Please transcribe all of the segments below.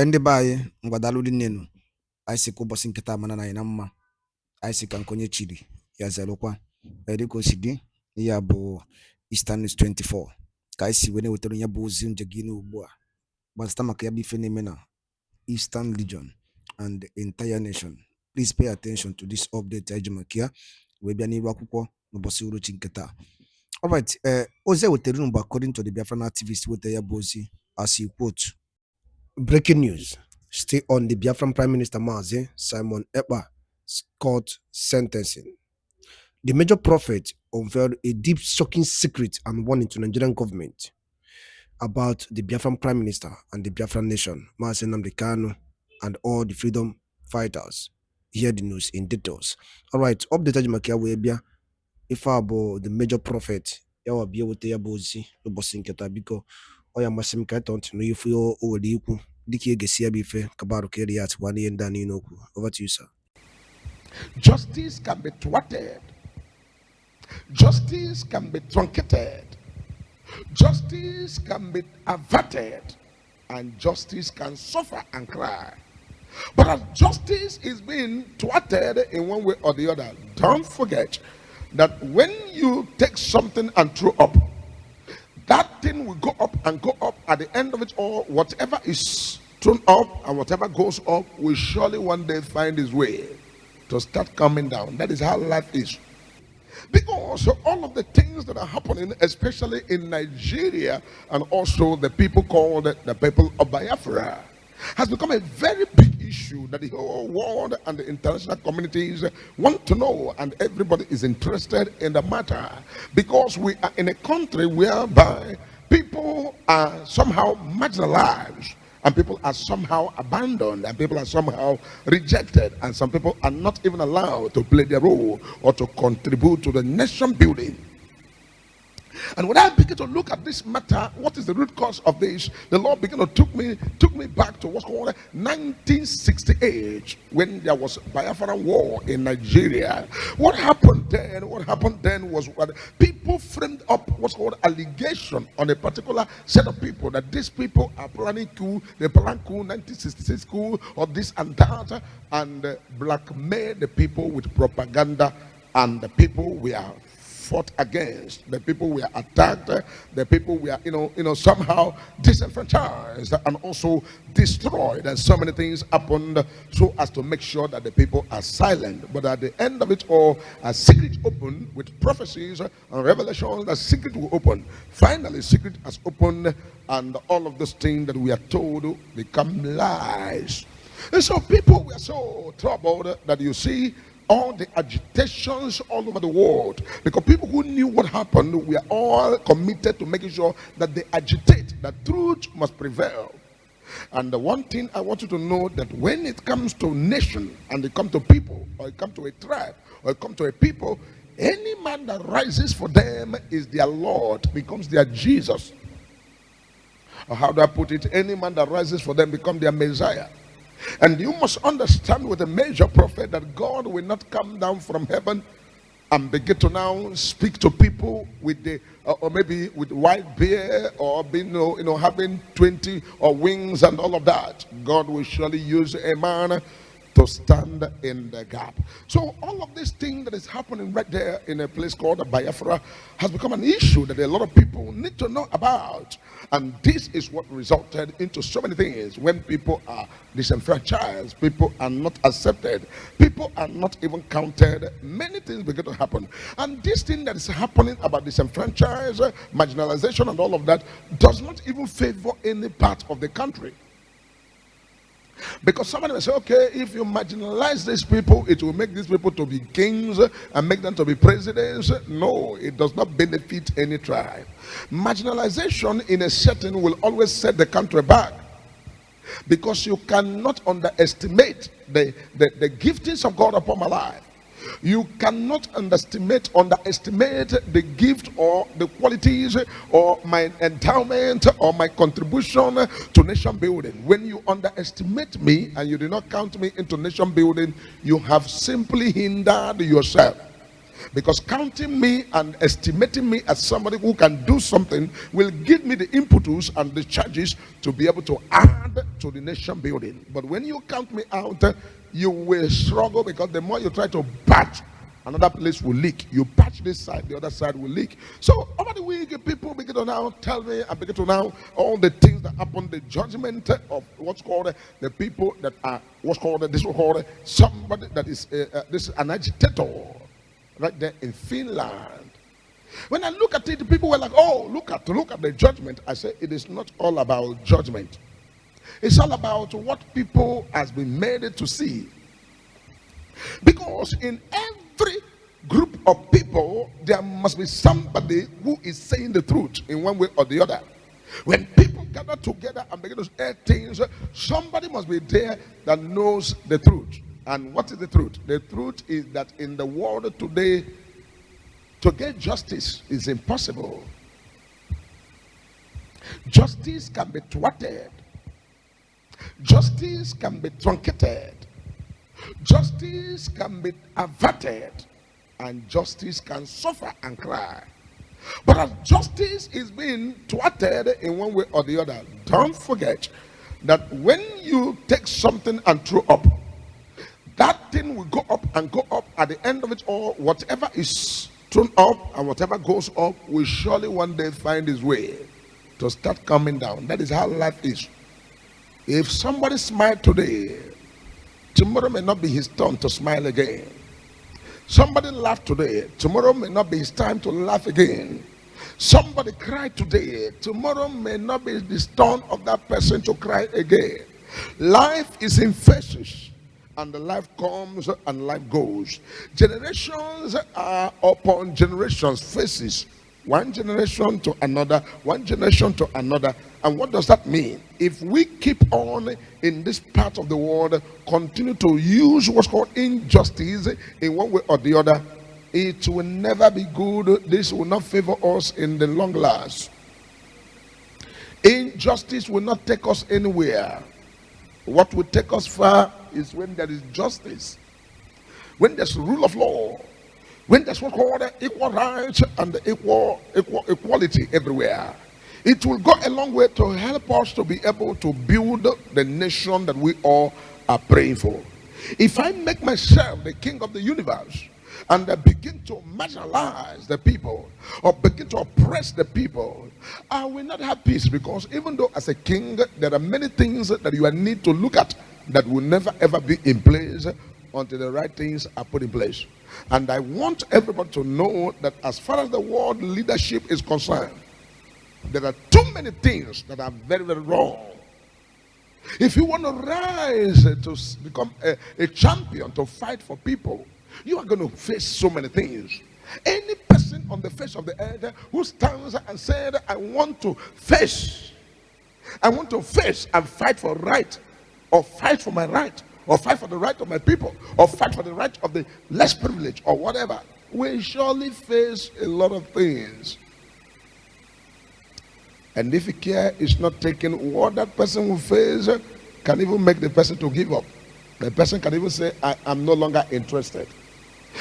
Ndị be anyị ngwadalụ dị nnenu anyị si ka ụbọchị nkịta mana na anyị na mma anyị si ka nkonye chiri ya zelụkwa dịka o si dị ya bụ Eastern News 24 ka anyị si wee na-ewetara ya bụ ozi nje gị n'ugbu a gbasịta maka ya bụ ife na-eme na Eastern Region and the entire nation. Please pay attention to this update anyị ji maka ya wee bịa n'iru akwụkwọ n'ụbọchị uruchi nkịta. Alright, ozi ewetara unu bụ according to the Biafran activist wetara ya bụ ozi as he quote. Breaking news. Stay on the Biafran Prime Minister Mazi Simon Ekpa court sentencing. The major prophet unveiled a deep, shocking secret and warning to Nigerian government about the Biafran Prime Minister and the Biafran nation, Mazi Nnamdi Kanu, and all the freedom fighters. Hear the news in details. All right, update Makia Webia. If about the major prophet, ya will be able to yabozi the bossing biko oya masim kaitont no if you over the equal diki gesia bife kabaru carry at 1 year than inoku. Over to you, sir. Justice can be thwarted. Justice can be truncated. Justice can be averted. And justice can suffer and cry. But as justice is being thwarted in one way or the other, don't forget that when you take something and throw up, that thing will go up and go up. At the end of it all, whatever is thrown up and whatever goes up will surely one day find its way to start coming down. That is how life is. Because all of the things that are happening, especially in Nigeria, and also the people called the people of Biafra, has become a very big issue that the whole world and the international communities want to know, and everybody is interested in the matter, because we are in a country whereby people are somehow marginalized, and people are somehow abandoned, and people are somehow rejected, and some people are not even allowed to play their role or to contribute to the nation building. And when I begin to look at this matter, what is the root cause of this? The Lord began to took me back to what's called 1968, when there was Biafran war in Nigeria. What happened then? What happened then was what people framed up what's called allegation on a particular set of people, that these people are planning coup, they plan coup, 1966 coup, or this and that, and blackmail the people with propaganda, and the people were fought against, the people were attacked, the people were somehow disenfranchised and also destroyed, and so many things happened so as to make sure that the people are silent. But at the end of it all, a secret opened with prophecies and revelations. The secret will open. Finally, secret has opened, and all of those things that we are told become lies. And so people were so troubled that you see all the agitations all over the world, because people who knew what happened were all committed to making sure that they agitate, that truth must prevail. And the one thing I want you to know, that when it comes to nation, and it comes to people, or it comes to a tribe, or it comes to a people, any man that rises for them is their Lord, becomes their Jesus. Or how do I put it? Any man that rises for them becomes their Messiah. And you must understand with a major prophet that God will not come down from heaven and begin to now speak to people with the or maybe with white beard, or being having 20 or wings and all of that. God will surely use a man to stand in the gap. So all of this thing that is happening right there in a place called Biafra has become an issue that a lot of people need to know about. And this is what resulted into so many things. When people are disenfranchised, people are not accepted, people are not even counted, many things begin to happen. And this thing that is happening about disenfranchised, marginalization and all of that does not even favor any part of the country. Because somebody may say, okay, if you marginalize these people, it will make these people to be kings and make them to be presidents. No, it does not benefit any tribe. Marginalization in a setting will always set the country back, because you cannot underestimate the giftings of God upon my life. You cannot underestimate the gift or the qualities or my endowment or my contribution to nation building. When you underestimate me and you do not count me into nation building, you have simply hindered yourself. Because counting me and estimating me as somebody who can do something will give me the impetus and the charges to be able to add to the nation building. But when you count me out, you will struggle, because the more you try to patch, another place will leak. You patch this side, the other side will leak. So over the week, people begin to now tell me, and begin to now all the things that happen, the judgment of what's called the people that are what's called this was called somebody that is this is an agitator right there in Finland. When I look at it, people were like, "Oh, look at the judgment." I say it is not all about judgment. It's all about what people has been made to see. Because in every group of people, there must be somebody who is saying the truth in one way or the other. When people gather together and begin to say things, somebody must be there that knows the truth. And what is the truth? The truth is that in the world today, to get justice is impossible. Justice can be thwarted. Justice can be truncated. Justice can be averted, and justice can suffer and cry. But as justice is being thwarted in one way or the other, don't forget that when you take something and throw up, that thing will go up and go up. At the end of it all, whatever is thrown up and whatever goes up will surely one day find its way to start coming down. That is how life is. If somebody smiled today, tomorrow may not be his turn to smile again. Somebody laughed today, tomorrow may not be his time to laugh again. Somebody cried today, tomorrow may not be the turn of that person to cry again. Life is in phases, and the life comes and life goes. Generations are upon generations, phases. One generation to another, one generation to another. And what does that mean? If we keep on in this part of the world, continue to use what's called injustice in one way or the other, it will never be good. This will not favor us in the long last. Injustice will not take us anywhere. What will take us far is when there is justice, when there's rule of law, when there's what's called equal rights and equality everywhere. It will go a long way to help us to be able to build the nation that we all are praying for. If I make myself the king of the universe and I begin to marginalize the people or begin to oppress the people, I will not have peace, because even though as a king there are many things that you need to look at that will never ever be in place until the right things are put in place. And I want everybody to know that as far as the world leadership is concerned, there are too many things that are very, very wrong. If you want to rise to become a champion to fight for people, you are going to face so many things. Any person on the face of the earth who stands and said, I want to face and fight for right, or fight for my right, or fight for the right of my people, or fight for the right of the less privileged, or whatever, will surely face a lot of things. And if care is not taken, what that person will face can even make the person to give up. The person can even say, I am no longer interested.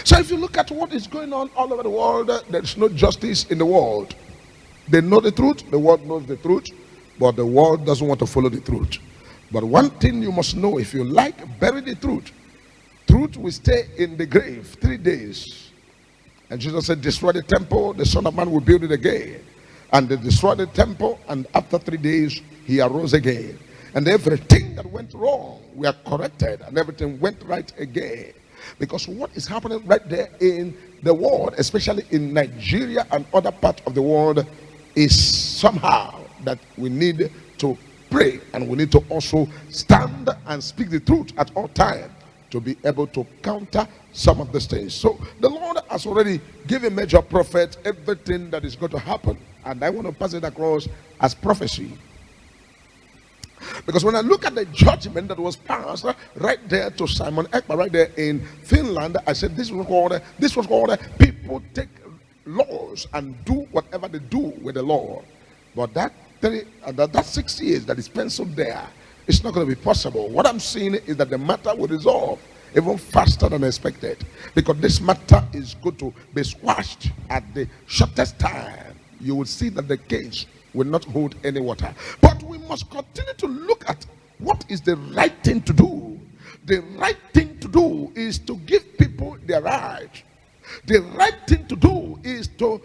So if you look at what is going on all over the world, there is no justice in the world. They know the truth, the world knows the truth, but the world doesn't want to follow the truth. But one thing you must know, if you like, bury the truth. Truth will stay in the grave 3 days. And Jesus said, destroy the temple, the Son of Man will build it again. And they destroyed the temple, and after 3 days, he arose again. And everything that went wrong, we are corrected, and everything went right again. Because what is happening right there in the world, especially in Nigeria and other parts of the world, is somehow that we need to pray, and we need to also stand and speak the truth at all times to be able to counter some of these things. So the Lord has already given major prophet everything that is going to happen, and I want to pass it across as prophecy. Because when I look at the judgment that was passed right there to Simon Ekpa, right there in Finland, I said this was called people take laws and do whatever they do with the law. But that 6 years that is penciled there, it's not going to be possible. What I'm seeing is that the matter will resolve even faster than expected, because this matter is going to be squashed at the shortest time. You will see that the cage will not hold any water. But we must continue to look at what is the right thing to do. The right thing to do is to give people their right. The right thing to do is to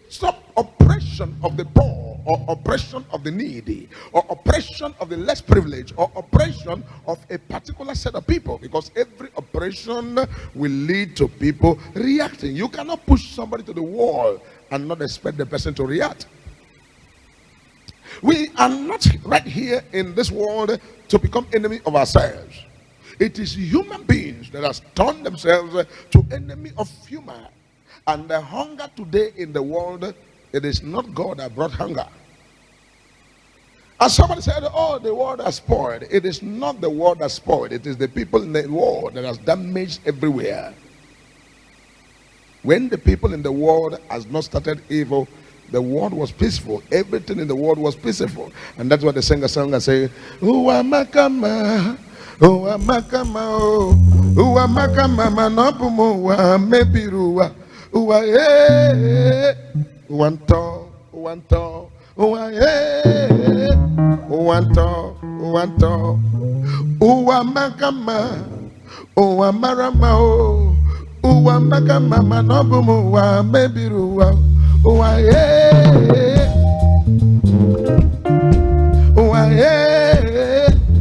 stop oppression of the poor, or oppression of the needy, or oppression of the less privileged, or oppression of a particular set of people, because every oppression will lead to people reacting. You cannot push somebody to the wall and not expect the person to react. We are not right here in this world to become enemy of ourselves. It is human beings that have turned themselves to enemy of human. And the hunger today in the world, it is not God that brought hunger. And somebody said, oh, the world has spoiled. It is not the world that spoiled. It is the people in the world that has damaged everywhere. When the people in the world has not started evil, the world was peaceful. Everything in the world was peaceful. And that's what the singer sang and say, Uwa makama, uwa makama, uwa makama, manopumu, uwa mebiruwa, uwa uwanto, uwanto, uwa uwanto, uwanto, uwa makama, uwa marama, uwa makama, manopumu, uwa mebiruwa, uwa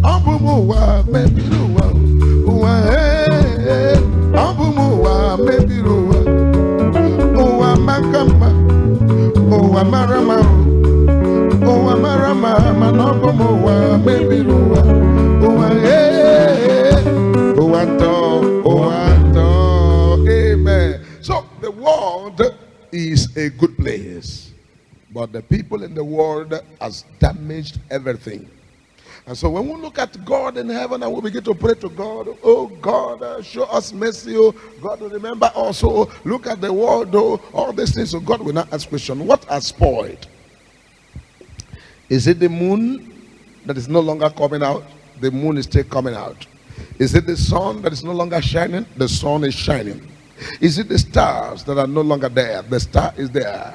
ambumu wa mebiruwa, uwa ambumu wa mebiruwa, uwa makama, uwa marama, manobumu wa mebiruwa, uwa uwanto. Amen. So the world is a good place, but the people in the world has damaged everything. And so when we look at God in heaven and we begin to pray to God, oh God, show us mercy, oh God, remember also, look at the world, oh, all these things. So God will not ask question, what has spoiled? Is it the moon that is no longer coming out? The moon is still coming out. Is it the sun that is no longer shining? The sun is shining. Is it the stars that are no longer there? The star is there.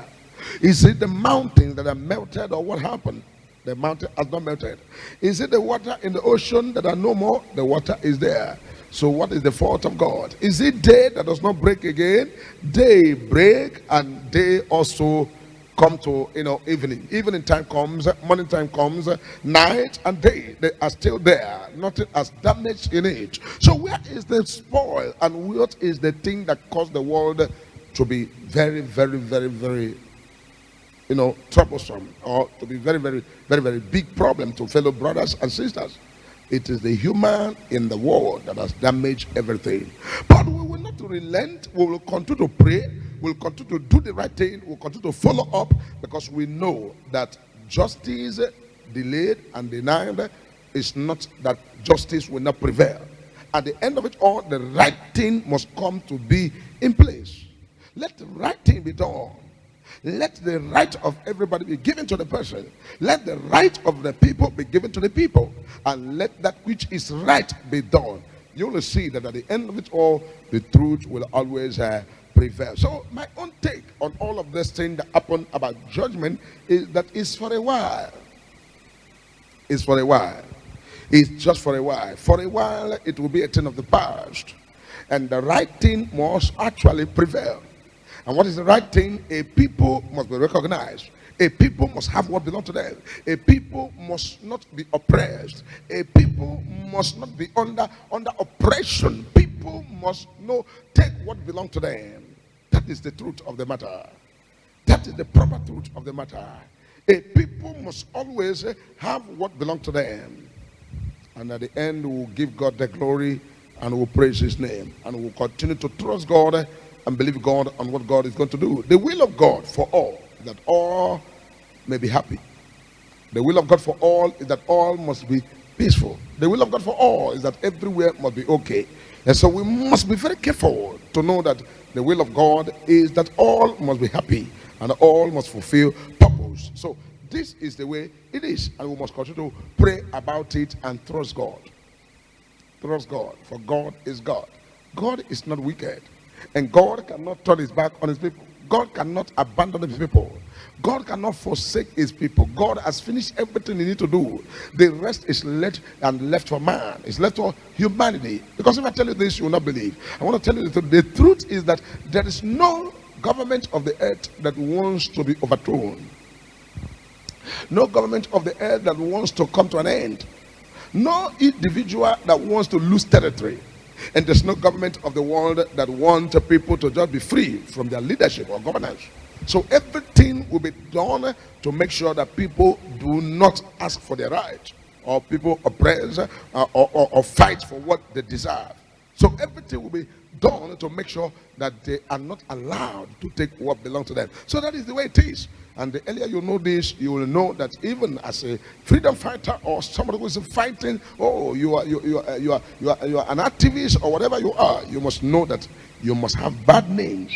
Is it the mountains that are melted, or what happened? The mountain has not melted. Is it the water in the ocean that are no more? The water is there. So what is the fault of God? Is it day that does not break again? Day break, and day also come to evening. Evening time comes, morning time comes, night and day, they are still there. Nothing has damaged in it. So where is the spoil, and what is the thing that caused the world to be very, very, very, very troublesome, or to be very, very, very, very big problem to fellow brothers and sisters? It is the human in the world that has damaged everything. But we will not relent. We will continue to pray. We'll continue to do the right thing. We'll continue to follow up, because we know that justice delayed and denied is not that justice will not prevail. At the end of it all, the right thing must come to be in place. Let the right thing be done. Let the right of everybody be given to the person. Let the right of the people be given to the people. And let that which is right be done. You will see that at the end of it all, the truth will always prevail. So my own take on all of this thing that happened about judgment is that it's for a while. It's for a while. It's just for a while. For a while, it will be a thing of the past. And the right thing must actually prevail. And what is the right thing? A people must be recognized. A people must have what belongs to them. A people must not be oppressed. A people must not be under oppression. People must take what belongs to them. That is the truth of the matter. That is the proper truth of the matter. A people must always have what belongs to them. And at the end, we will give God the glory and we will praise his name. And we will continue to trust God and believe God on what God is going to do. The will of God for all is that all may be happy. The will of God for all is that all must be peaceful. The will of God for all is that everywhere must be okay. And so we must be very careful to know that the will of God is that all must be happy and all must fulfill purpose. So this is the way it is, and we must continue to pray about it and trust God. Trust God, for God is God. God is not wicked, and God cannot turn his back on his people. God cannot abandon his people. God cannot forsake his people. God has finished everything he needs to do. The rest is left for man. It's left for humanity. Because if I tell you this, you will not believe. I want to tell you the truth. The truth is that there is no government of the earth that wants to be overthrown. No government of the earth that wants to come to an end. No individual that wants to lose territory. And there's no government of the world that wants people to just be free from their leadership or governance. So everything will be done to make sure that people do not ask for their rights, or people oppress or fight for what they deserve. So everything will be done to make sure that they are not allowed to take what belongs to them. So that is the way it is. And the earlier you know this, you will know that even as a freedom fighter or somebody who is fighting, you are an activist or whatever you are, you must know that you must have bad names.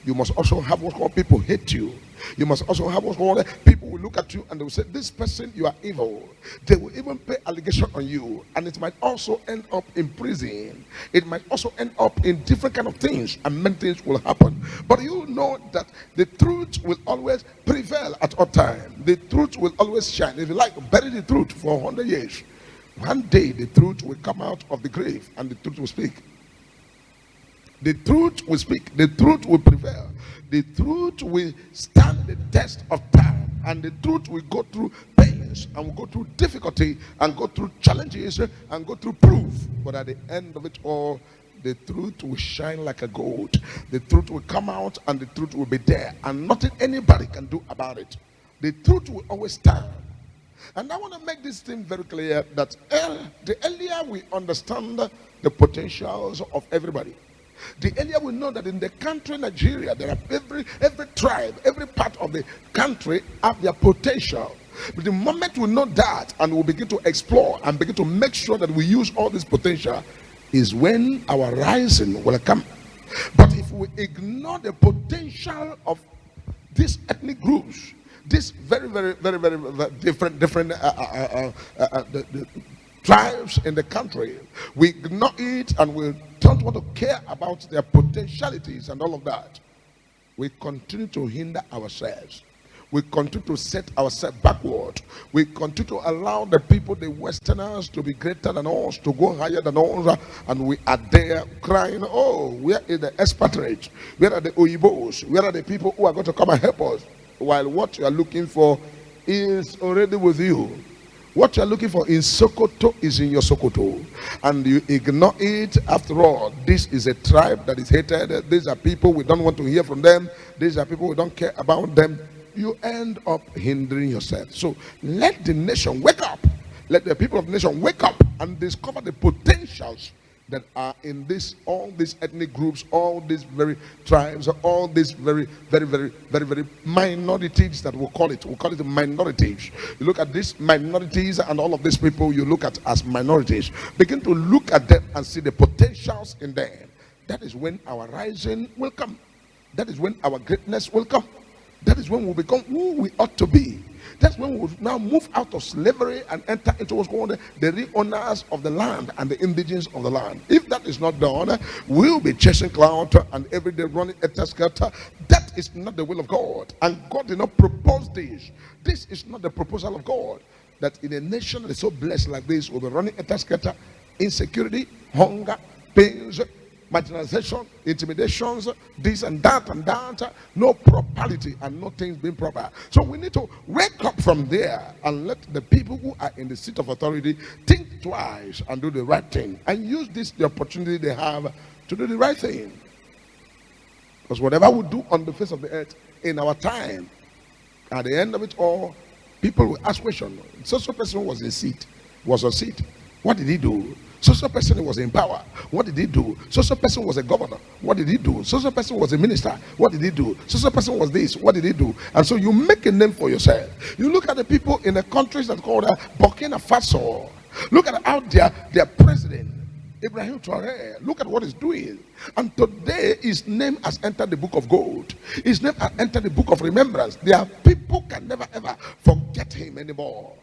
You must also have what's called people hate you. You must also have what's called people will look at you and they will say, this person, you are evil. They will even pay allegation on you, and it might also end up in prison. It might also end up in different kind of things, and many things will happen. But you know that the truth will always prevail at all times. The truth will always shine. If you like, bury the truth for 100 years. One day the truth will come out of the grave and the truth will speak. The truth will speak. The truth will prevail. The truth will stand the test of time. And the truth will go through pains and will go through difficulty and go through challenges and go through proof. But at the end of it all, the truth will shine like a gold. The truth will come out and the truth will be there. And nothing anybody can do about it. The truth will always stand. And I want to make this thing very clear that the earlier we understand the potentials of everybody, the earlier we know that in the country Nigeria, there are every tribe, every part of the country have their potential. But the moment we know that and we begin to explore and begin to make sure that we use all this potential is when our rising will come. But if we ignore the potential of these ethnic groups, these very different the tribes in the country, we ignore it and we don't want to care about their potentialities and all of that, we continue to hinder ourselves. We continue to set ourselves backward. We continue to allow the people, the Westerners, to be greater than us, to go higher than us, and we are there crying, oh, where is the expatriates? Where are the Oyibos? Where are the people who are going to come and help us? While what you are looking for is already with you. What you are looking for in Sokoto is in your Sokoto, and you ignore it. After all, this is a tribe that is hated. These are people we don't want to hear from them. These are people we don't care about them. You end up hindering yourself. So let the nation wake up. Let the people of the nation wake up and discover the potentials that are in all these ethnic groups, all these very tribes, all these very minorities that we'll call it minorities. You look at these minorities and all of these people you look at as minorities, begin to look at them and see the potentials in them. That is when our rising will come. That is when our greatness will come. That is when we become who we ought to be. That's when we will now move out of slavery and enter into what's called the real owners of the land and the indigenous of the land. If that is not done, we'll be chasing cloud and every day running a scatter. That is not the will of God. And God did not propose this. This is not the proposal of God. That in a nation that is so blessed like this, we'll be running a scatter, insecurity, hunger, pains, marginalization, intimidations, this and that, no propriety and no things being proper. So we need to wake up from there and let the people who are in the seat of authority think twice and do the right thing, and use this the opportunity they have to do the right thing. Because whatever we do on the face of the earth in our time, at the end of it all, people will ask questions. So person was on seat. What did he do? So person was in power. What did he do? So person was a governor. What did he do? So person was a minister. What did he do? So person was this. What did he do? And so you make a name for yourself. You look at the people in the countries that called Burkina Faso. Look at how their president, Ibrahim Traoré, look at what he's doing. And today his name has entered the book of gold. His name has entered the book of remembrance. There are people can never ever forget him anymore.